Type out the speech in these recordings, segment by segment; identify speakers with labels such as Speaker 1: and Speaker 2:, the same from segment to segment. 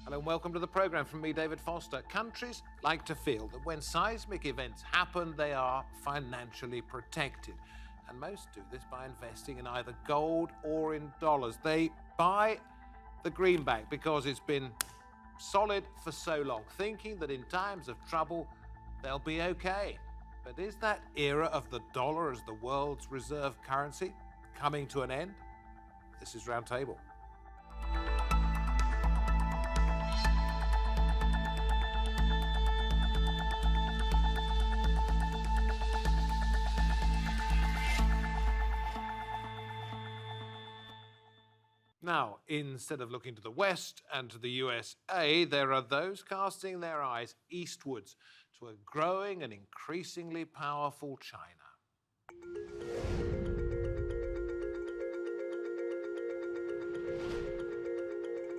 Speaker 1: Hello and welcome to the programme from me, David Foster. Countries like to feel that when seismic events happen, they are financially protected. And most do this by investing in either gold or in dollars. They buy the greenback because it's been solid for so long, thinking that in times of trouble, they'll be okay. But is that era of the dollar as the world's reserve currency coming to an end? This is Roundtable. Now, instead of looking to the West and to the USA, there are those casting their eyes eastwards to a growing and increasingly powerful China.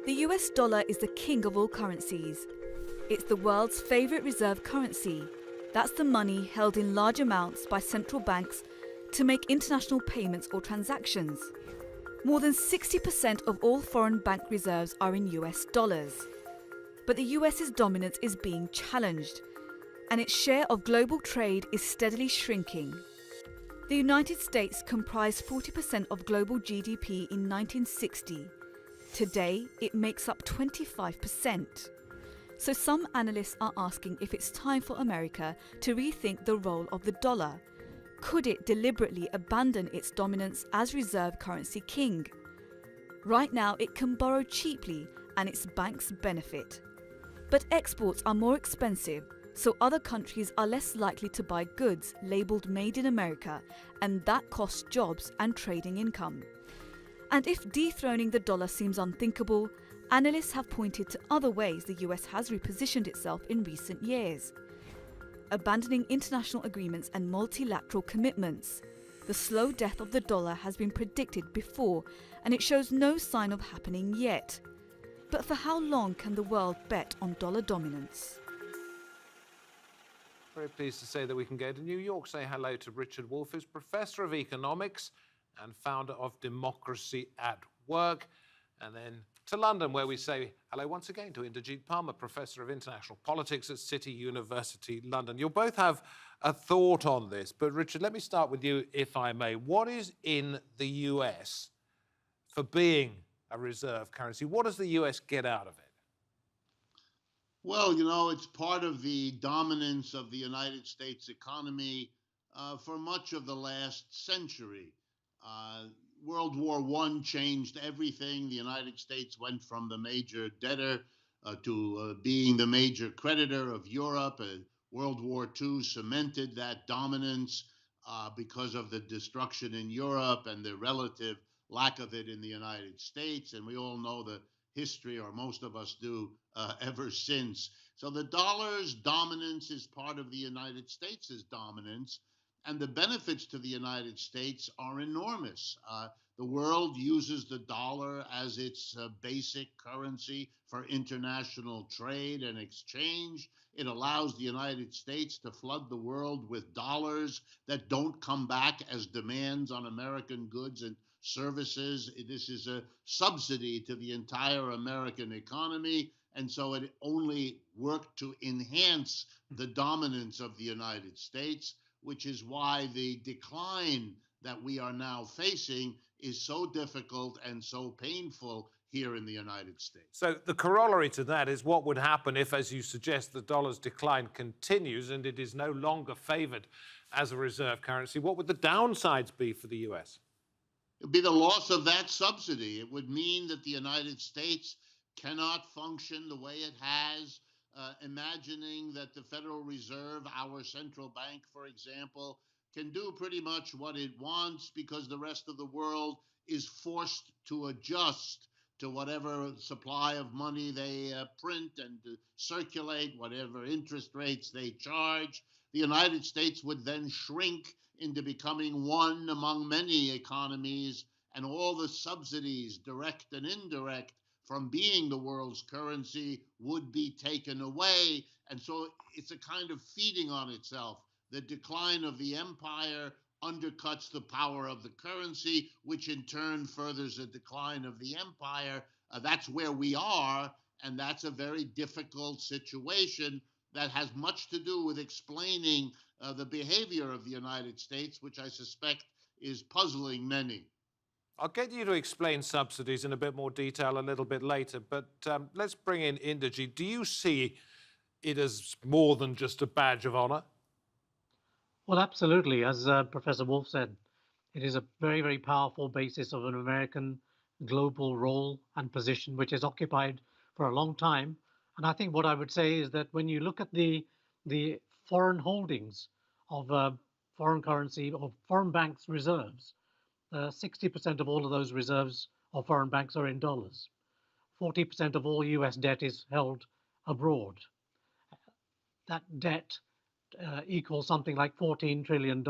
Speaker 2: The US dollar is the king of all currencies. It's the world's favourite reserve currency. That's the money held in large amounts by central banks to make international payments or transactions. More than 60% of all foreign bank reserves are in US dollars. But the US's dominance is being challenged, and its share of global trade is steadily shrinking. The United States comprised 40% of global GDP in 1960. Today, it makes up 25%. So some analysts are asking if it's time for America to rethink the role of the dollar. Could it deliberately abandon its dominance as reserve currency king? Right now, it can borrow cheaply and its banks benefit. But exports are more expensive, so other countries are less likely to buy goods labelled Made in America, and that costs jobs and trading income. And if dethroning the dollar seems unthinkable, analysts have pointed to other ways the US has repositioned itself in recent years. Abandoning international agreements and multilateral commitments. The slow death of the dollar has been predicted before, and it shows no sign of happening yet. But for how long can the world bet on dollar dominance?
Speaker 1: Very pleased to say that we can go to New York, say hello to Richard Wolff, who's Professor of Economics and founder of Democracy at Work, and then to London, where we say hello once again to Inderjeet Palmer, Professor of International Politics at City University, London. You'll both have a thought on this, but Richard, let me start with you, if I may. What is in the US for being a reserve currency? What does the US get out of it?
Speaker 3: Well, you know, it's part of the dominance of the United States economy for much of the last century. World War I changed everything. The United States went from the major debtor to being the major creditor of Europe. World War II cemented that dominance because of the destruction in Europe and the relative lack of it in the United States. And we all know the history, or most of us do, ever since. So the dollar's dominance is part of the United States' dominance. And the benefits to the United States are enormous. The world uses the dollar as its basic currency for international trade and exchange. It allows the United States to flood the world with dollars that don't come back as demands on American goods and services. This is a subsidy to the entire American economy. And so it only worked to enhance the dominance of the United States, which is why the decline that we are now facing is so difficult and so painful here in the United States.
Speaker 1: So the corollary to that is what would happen if, as you suggest, the dollar's decline continues and it is no longer favored as a reserve currency? What would the downsides be for the US?
Speaker 3: It would be the loss of that subsidy. It would mean that the United States cannot function the way it has. Imagining that the Federal Reserve, our central bank, for example, can do pretty much what it wants because the rest of the world is forced to adjust to whatever supply of money they print and to circulate, whatever interest rates they charge. The United States would then shrink into becoming one among many economies, and all the subsidies, direct and indirect, from being the world's currency would be taken away. And so it's a kind of feeding on itself. The decline of the empire undercuts the power of the currency, which in turn furthers the decline of the empire. That's where we are. And that's a very difficult situation that has much to do with explaining the behavior of the United States, which I suspect is puzzling many.
Speaker 1: I'll get you to explain subsidies in a bit more detail a little bit later, but let's bring in Inderjeet. Do you see it as more than just a badge of honor?
Speaker 4: Well, absolutely. As Professor Wolf said, it is a very, very powerful basis of an American global role and position, which is occupied for a long time. And I think what I would say is that when you look at the foreign holdings of foreign currency or foreign banks' reserves, 60% of all of those reserves of foreign banks are in dollars. 40% of all US debt is held abroad. That debt equals something like $14 trillion,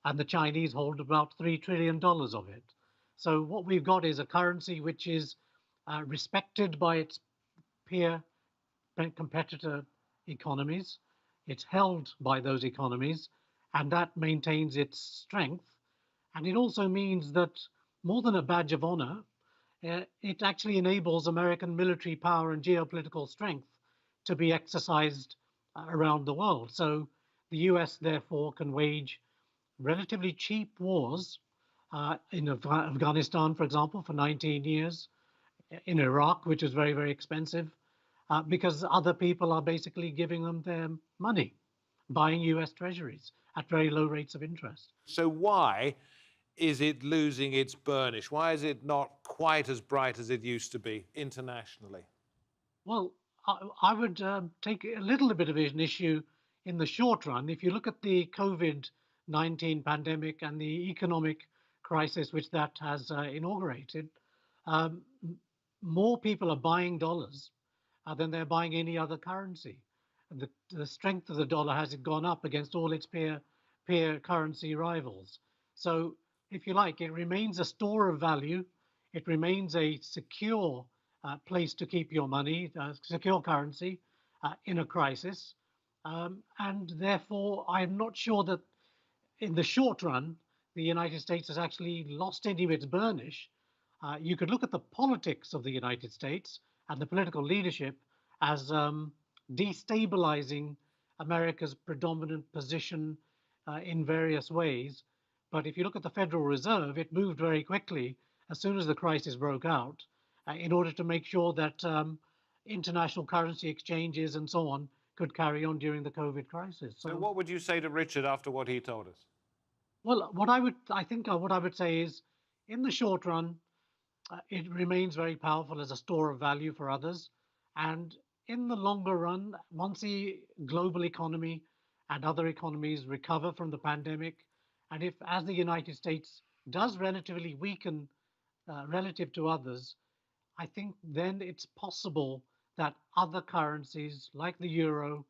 Speaker 4: and the Chinese hold about $3 trillion of it. So what we've got is a currency which is respected by its peer competitor economies. It's held by those economies, and that maintains its strength. And it also means that more than a badge of honor, it actually enables American military power and geopolitical strength to be exercised around the world. So the US, therefore, can wage relatively cheap wars in Afghanistan, for example, for 19 years, in Iraq, which is very, very expensive, because other people are basically giving them their money, buying US treasuries at very low rates of interest.
Speaker 1: So why is it losing its burnish? Why is it not quite as bright as it used to be internationally?
Speaker 4: Well, I would take a little bit of an issue in the short run. If you look at the COVID-19 pandemic and the economic crisis which that has inaugurated, more people are buying dollars than they're buying any other currency. The strength of the dollar has gone up against all its peer currency rivals. So, if you like, it remains a store of value. It remains a secure place to keep your money, secure currency in a crisis. And therefore, I'm not sure that in the short run, the United States has actually lost any of its burnish. You could look at the politics of the United States and the political leadership as destabilizing America's predominant position in various ways. But if you look at the Federal Reserve, it moved very quickly as soon as the crisis broke out in order to make sure that international currency exchanges and so on could carry on during the COVID crisis.
Speaker 1: So what would you say to Richard after what he told us?
Speaker 4: Well, what I would say is, in the short run, it remains very powerful as a store of value for others. And in the longer run, once the global economy and other economies recover from the pandemic, and if, as the United States does relatively weaken relative to others, I think then it's possible that other currencies like the euro,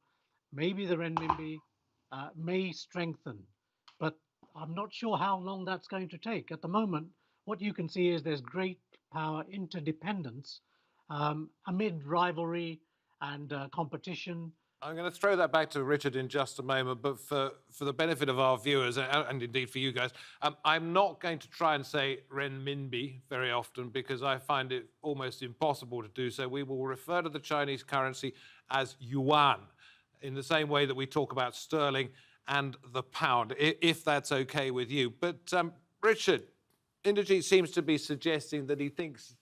Speaker 4: maybe the renminbi, may strengthen. But I'm not sure how long that's going to take. At the moment, what you can see is there's great power interdependence amid rivalry and competition.
Speaker 1: I'm going to throw that back to Richard in just a moment, but for the benefit of our viewers and indeed for you guys, I'm not going to try and say renminbi very often because I find it almost impossible to do so. We will refer to the Chinese currency as yuan in the same way that we talk about sterling and the pound, if that's okay with you. But Richard, Inderjeet seems to be suggesting that he thinks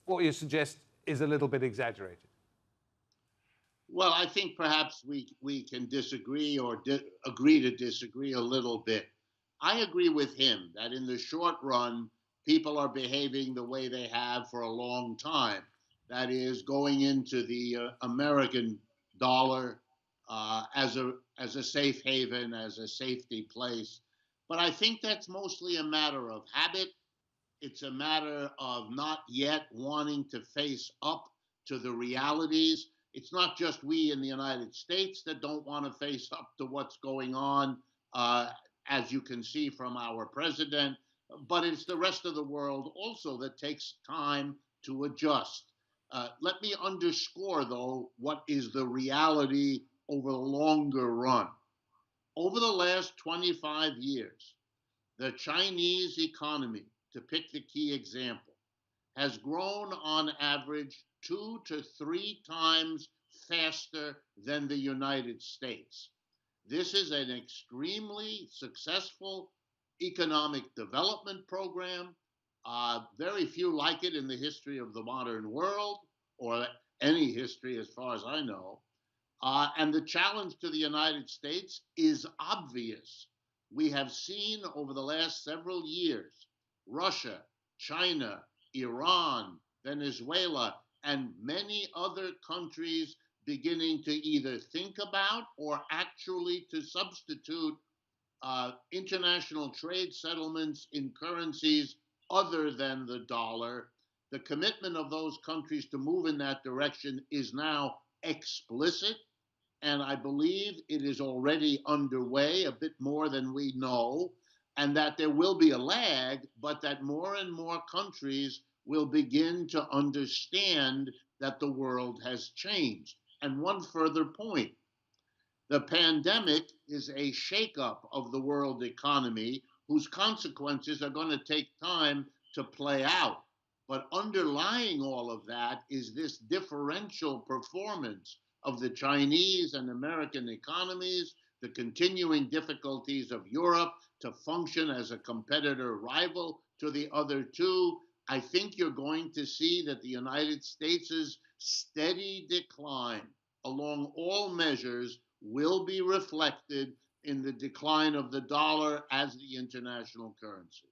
Speaker 1: what you suggest is a little bit exaggerated.
Speaker 3: Well, I think perhaps we can disagree or agree to disagree a little bit. I agree with him that in the short run, people are behaving the way they have for a long time. That is, going into the American dollar as a safe haven, as a safety place. But I think that's mostly a matter of habit. It's a matter of not yet wanting to face up to the realities. It's not just we in the United States that don't want to face up to what's going on, as you can see from our president, but it's the rest of the world also that takes time to adjust. Let me underscore, though, what is the reality over the longer run. Over the last 25 years, the Chinese economy, to pick the key example, has grown on average 2 to 3 times faster than the United States. This is an extremely successful economic development program. Very few like it in the history of the modern world, or any history as far as I know. And the challenge to the United States is obvious. We have seen over the last several years Russia, China, Iran, Venezuela, and many other countries beginning to either think about or actually to substitute international trade settlements in currencies other than the dollar. The commitment of those countries to move in that direction is now explicit, and I believe it is already underway, a bit more than we know, and that there will be a lag, but that more and more countries will begin to understand that the world has changed. And one further point, the pandemic is a shakeup of the world economy whose consequences are going to take time to play out. But underlying all of that is this differential performance of the Chinese and American economies, the continuing difficulties of Europe to function as a competitor rival to the other two. I think you're going to see that the United States' steady decline along all measures will be reflected in the decline of the dollar as the international currency.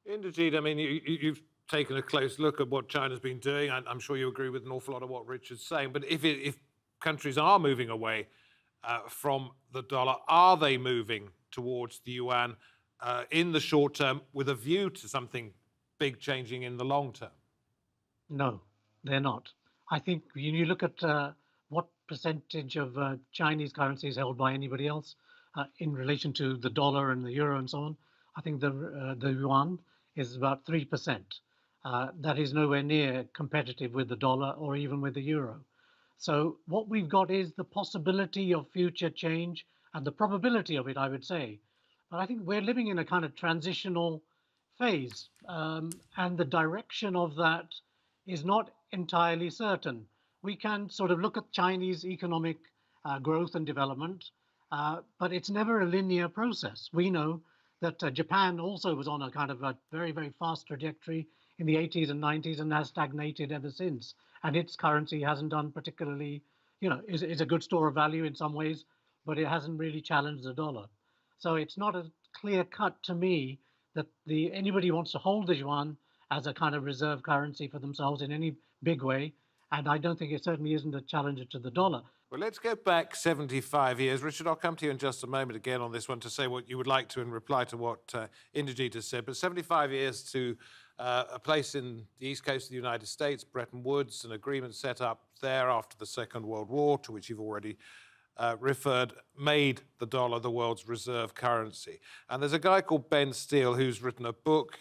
Speaker 1: Indeed, I mean, you've taken a close look at what China's been doing. I'm sure you agree with an awful lot of what Richard's saying. But if countries are moving away from the dollar, are they moving towards the yuan in the short term with a view to something big changing in the long term?
Speaker 4: No, they're not. I think when you look at what percentage of Chinese currency is held by anybody else in relation to the dollar and the euro and so on, I think the yuan is about 3%. That is nowhere near competitive with the dollar or even with the euro. So what we've got is the possibility of future change and the probability of it, I would say. But I think we're living in a kind of transitional phase, and the direction of that is not entirely certain. We can sort of look at Chinese economic growth and development, but it's never a linear process. We know that Japan also was on a kind of a very, very fast trajectory in the 80s and 90s and has stagnated ever since. And its currency hasn't done particularly, is a good store of value in some ways, but it hasn't really challenged the dollar. So it's not a clear cut to me that anybody wants to hold the yuan as a kind of reserve currency for themselves in any big way. And I don't think it certainly isn't a challenger to the dollar.
Speaker 1: Well, let's go back 75 years. Richard, I'll come to you in just a moment again on this one to say what you would like to in reply to what Indrajit has said. But 75 years to a place in the east coast of the United States, Bretton Woods, an agreement set up there after the Second World War, to which you've already referred, made the dollar the world's reserve currency. And there's a guy called Ben Steele who's written a book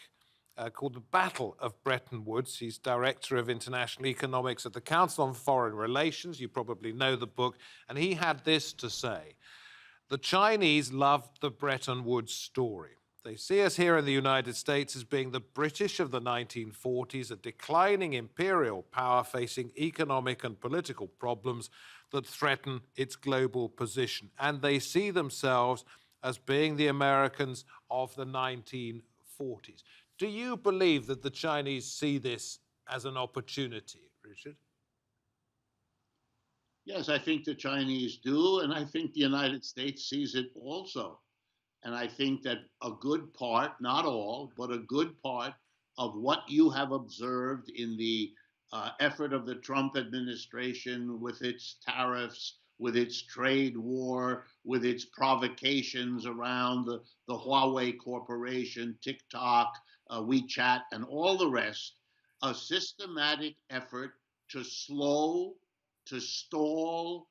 Speaker 1: called The Battle of Bretton Woods. He's Director of International Economics at the Council on Foreign Relations. You probably know the book. And he had this to say: the Chinese loved the Bretton Woods story. They see us here in the United States as being the British of the 1940s, a declining imperial power facing economic and political problems that threaten its global position. And they see themselves as being the Americans of the 1940s. Do you believe that the Chinese see this as an opportunity, Richard?
Speaker 3: Yes, I think the Chinese do, and I think the United States sees it also. And I think that a good part, not all, but a good part of what you have observed in the effort of the Trump administration with its tariffs, with its trade war, with its provocations around the Huawei Corporation, TikTok, WeChat, and all the rest, a systematic effort to slow, to stall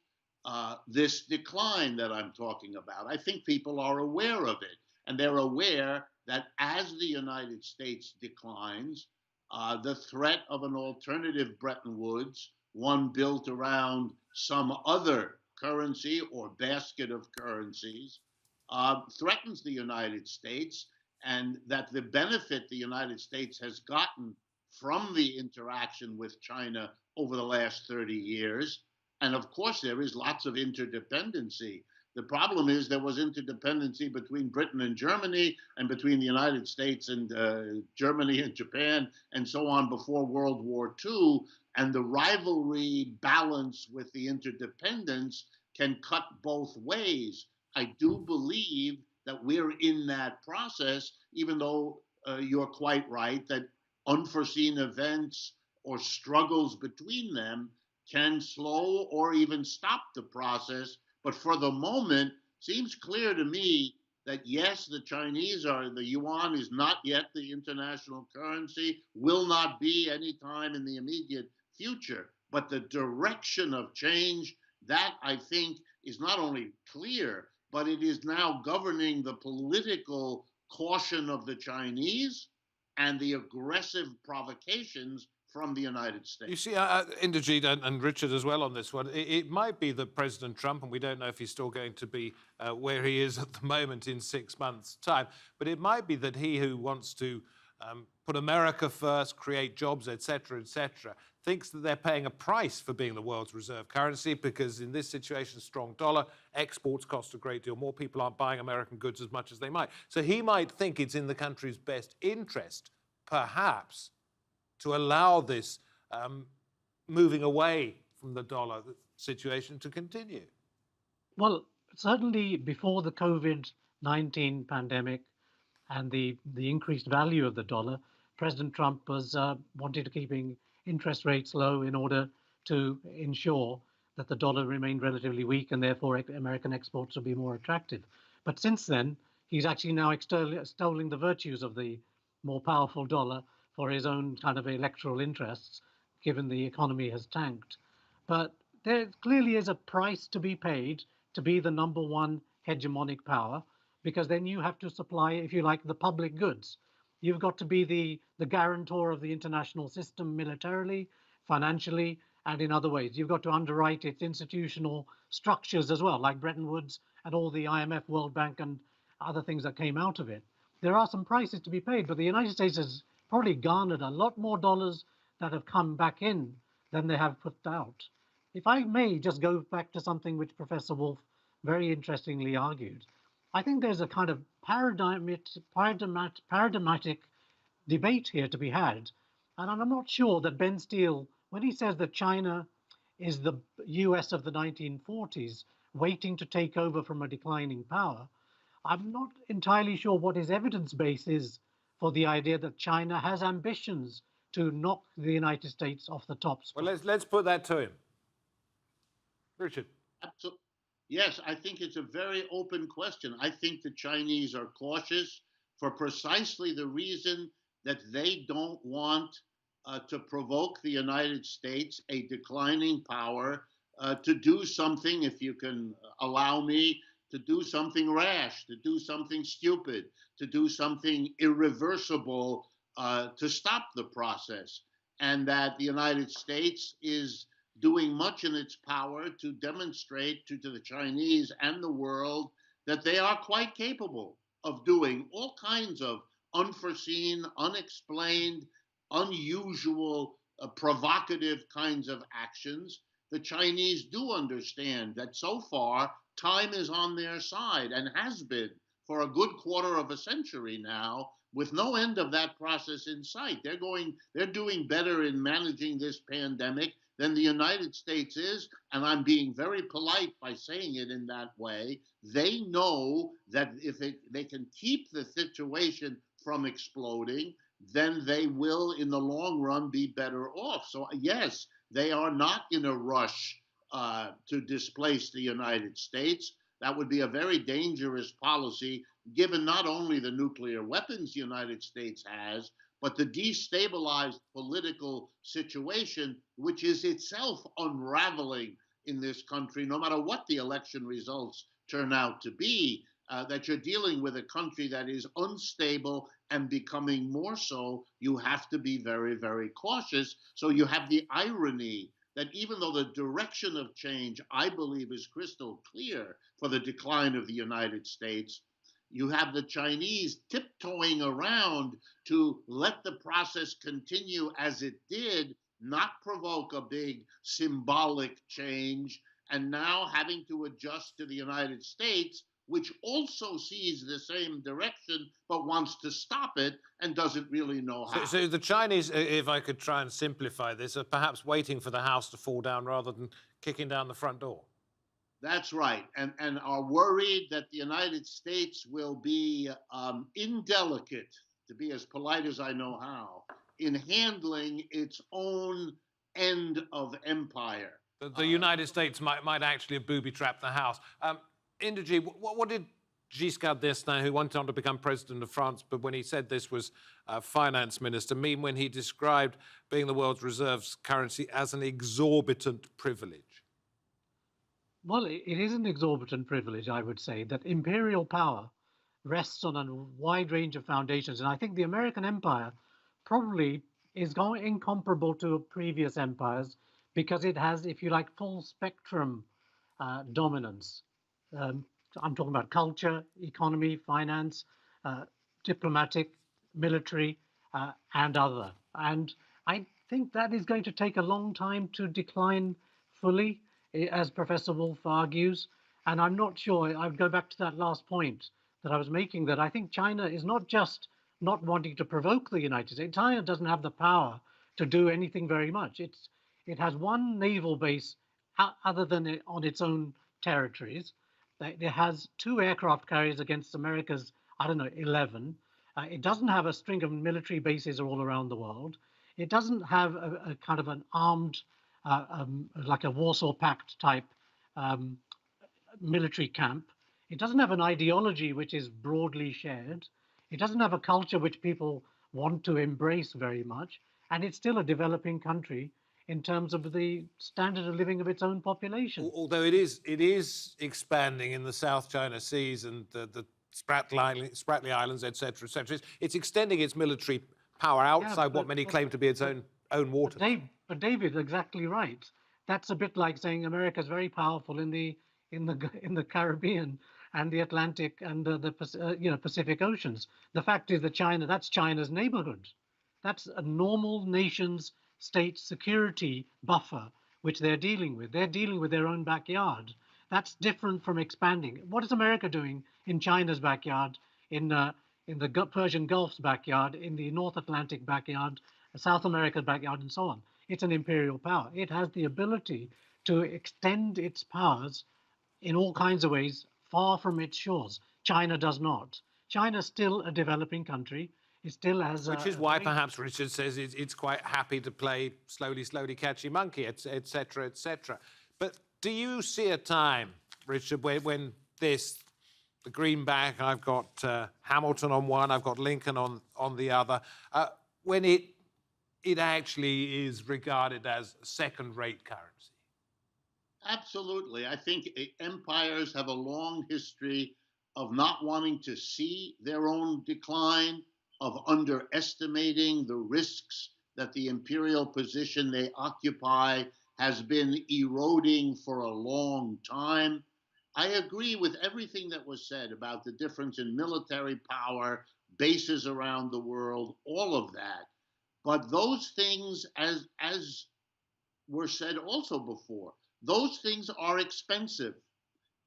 Speaker 3: this decline that I'm talking about. I think people are aware of it, and they're aware that as the United States declines, the threat of an alternative Bretton Woods, one built around some other currency or basket of currencies, threatens the United States, and that the benefit the United States has gotten from the interaction with China over the last 30 years. And of course, there is lots of interdependency. The problem is there was interdependency between Britain and Germany and between the United States and Germany and Japan and so on before World War II. And the rivalry balance with the interdependence can cut both ways. I do believe that we're in that process, even though you're quite right that unforeseen events or struggles between them can slow or even stop the process. But for the moment, seems clear to me that yes, the yuan is not yet the international currency, will not be anytime in the immediate future. But the direction of change, that I think is not only clear, but it is now governing the political caution of the Chinese and the aggressive provocations from the United States.
Speaker 1: You see, Inderjeet and Richard as well on this one, it might be that President Trump, and we don't know if he's still going to be where he is at the moment in 6 months' time, but it might be that he who wants to put America first, create jobs, etc., thinks that they're paying a price for being the world's reserve currency because in this situation, strong dollar, exports cost a great deal more. People aren't buying American goods as much as they might. So he might think it's in the country's best interest, perhaps, to allow this moving away from the dollar situation to continue.
Speaker 4: Well, certainly before the COVID-19 pandemic and the increased value of the dollar, President Trump was wanting to keeping interest rates low in order to ensure that the dollar remained relatively weak and therefore American exports would be more attractive. But since then, he's actually now extolling the virtues of the more powerful dollar for his own kind of electoral interests, given the economy has tanked. But there clearly is a price to be paid to be the number one hegemonic power, because then you have to supply, if you like, the public goods. You've got to be the guarantor of the international system militarily, financially, and in other ways. You've got to underwrite its institutional structures as well, like Bretton Woods and all the IMF, World Bank, and other things that came out of it. There are some prices to be paid, but the United States has probably garnered a lot more dollars that have come back in than they have put out. If I may just go back to something which Professor Wolf very interestingly argued, I think there's a kind of paradigmatic debate here to be had. And I'm not sure that Ben Steele, when he says that China is the US of the 1940s, waiting to take over from a declining power, I'm not entirely sure what his evidence base is for the idea that China has ambitions to knock the United States off the top spot.
Speaker 1: Well, let's put that to him. Richard.
Speaker 3: Absolutely. Yes, I think it's a very open question. I think the Chinese are cautious for precisely the reason that they don't want to provoke the United States, a declining power, to do something, if you can allow me, to do something rash, to do something stupid, to do something irreversible to stop the process. And that the United States is doing much in its power to demonstrate to the Chinese and the world that they are quite capable of doing all kinds of unforeseen, unexplained, unusual, provocative kinds of actions. The Chinese do understand that so far time is on their side and has been for a good quarter of a century now, with no end of that process in sight. They're doing better in managing this pandemic than the United States is, and I'm being very polite by saying it in that way. They know that if they can keep the situation from exploding, then they will, in the long run, be better off. So yes, they are not in a rush to displace the United States. That would be a very dangerous policy, given not only the nuclear weapons the United States has, but the destabilized political situation, which is itself unraveling in this country, no matter what the election results turn out to be, that you're dealing with a country that is unstable and becoming more so. You have to be very, very cautious. So you have the irony that even though the direction of change, I believe, is crystal clear for the decline of the United States, You have the Chinese tiptoeing around to let the process continue as it did, not provoke a big symbolic change, and now having to adjust to the United States, which also sees the same direction but wants to stop it and doesn't really know how.
Speaker 1: So the Chinese, if I could try and simplify this, are perhaps waiting for the house to fall down rather than kicking down the front door.
Speaker 3: That's right, and are worried that the United States will be indelicate, to be as polite as I know how, in handling its own end of empire.
Speaker 1: The United States might actually have booby-trapped the house. Inderji, what did Giscard d'Estaing, who went on to become president of France, but when he said this was finance minister, mean when he described being the world's reserves currency as an exorbitant privilege?
Speaker 4: Well, it is an exorbitant privilege, I would say, that imperial power rests on a wide range of foundations. And I think the American empire probably is incomparable to previous empires because it has, if you like, full spectrum dominance. I'm talking about culture, economy, finance, diplomatic, military, and other. And I think that is going to take a long time to decline fully, as Professor Wolf argues. And I'm not sure, I would go back to that last point that I was making, that I think China is not just not wanting to provoke the United States. China doesn't have the power to do anything very much. It has one naval base other than on its own territories. It has 2 aircraft carriers against America's, I don't know, 11. It doesn't have a string of military bases all around the world. It doesn't have a kind of an armed, like a Warsaw Pact type military camp. It doesn't have an ideology which is broadly shared. It doesn't have a culture which people want to embrace very much. And it's still a developing country in terms of the standard of living of its own population.
Speaker 1: Although it is expanding in the South China Seas and the Spratly Islands, etc., etc. It's extending its military power outside what many claim to be its own waters.
Speaker 4: But David, exactly right. That's a bit like saying America's very powerful in the Caribbean and the Atlantic and the Pacific Oceans. The fact is that that's China's neighborhood. That's a normal nation's state security buffer which they're dealing with. They're dealing with their own backyard. That's different from expanding. What is America doing in China's backyard, in the Persian Gulf's backyard, in the North Atlantic backyard, South America's backyard, and so on? It's an imperial power. It has the ability to extend its powers in all kinds of ways far from its shores. China does not. China's still a developing country. It still has
Speaker 1: which is why perhaps Richard says it's quite happy to play slowly, catchy monkey, etc., etc. But do you see a time, Richard, when the greenback, I've got Hamilton on one, I've got Lincoln on the other, when it actually is regarded as second-rate currency?
Speaker 3: Absolutely. I think empires have a long history of not wanting to see their own decline, of underestimating the risks that the imperial position they occupy has been eroding for a long time. I agree with everything that was said about the difference in military power, bases around the world, all of that. But those things, as were said also before, those things are expensive.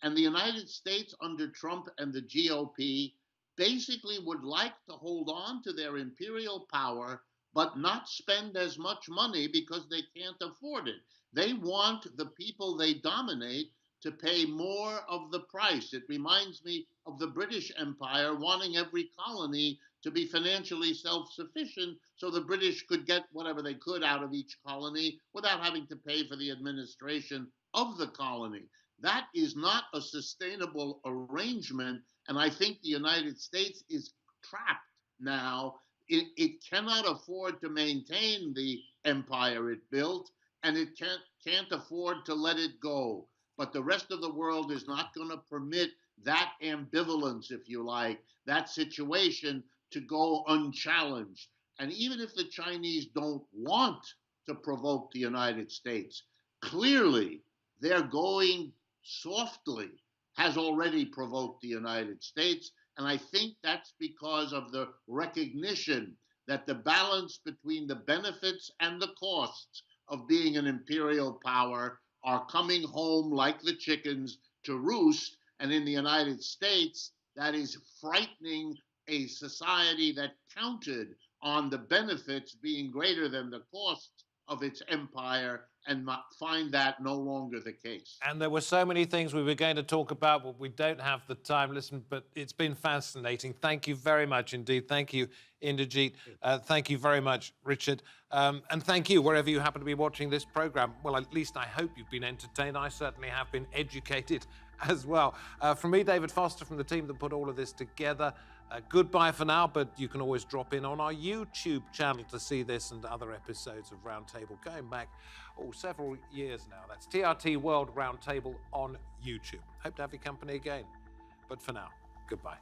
Speaker 3: And the United States under Trump and the GOP basically would like to hold on to their imperial power, but not spend as much money because they can't afford it. They want the people they dominate to pay more of the price. It reminds me of the British Empire wanting every colony to be financially self-sufficient so the British could get whatever they could out of each colony without having to pay for the administration of the colony. That is not a sustainable arrangement, and I think the United States is trapped now. It cannot afford to maintain the empire it built, and it can't afford to let it go. But the rest of the world is not going to permit that ambivalence, if you like, that situation to go unchallenged. And even if the Chinese don't want to provoke the United States, clearly their going softly has already provoked the United States, And I think that's because of the recognition that the balance between the benefits and the costs of being an imperial power are coming home like the chickens to roost. And in the United States, that is frightening a society that counted on the benefits being greater than the costs of its empire, and find that no longer the case.
Speaker 1: And there were so many things we were going to talk about, but we don't have the time. Listen, but it's been fascinating. Thank you very much indeed. Thank you, Inderjeet. Thank you very much, Richard. And thank you, wherever you happen to be watching this program. Well, at least I hope you've been entertained. I certainly have been educated as well. From me, David Foster, from the team that put all of this together, goodbye for now, but you can always drop in on our YouTube channel to see this and other episodes of Roundtable going back several years now. That's TRT World Roundtable on YouTube. Hope to have your company again. But for now, goodbye.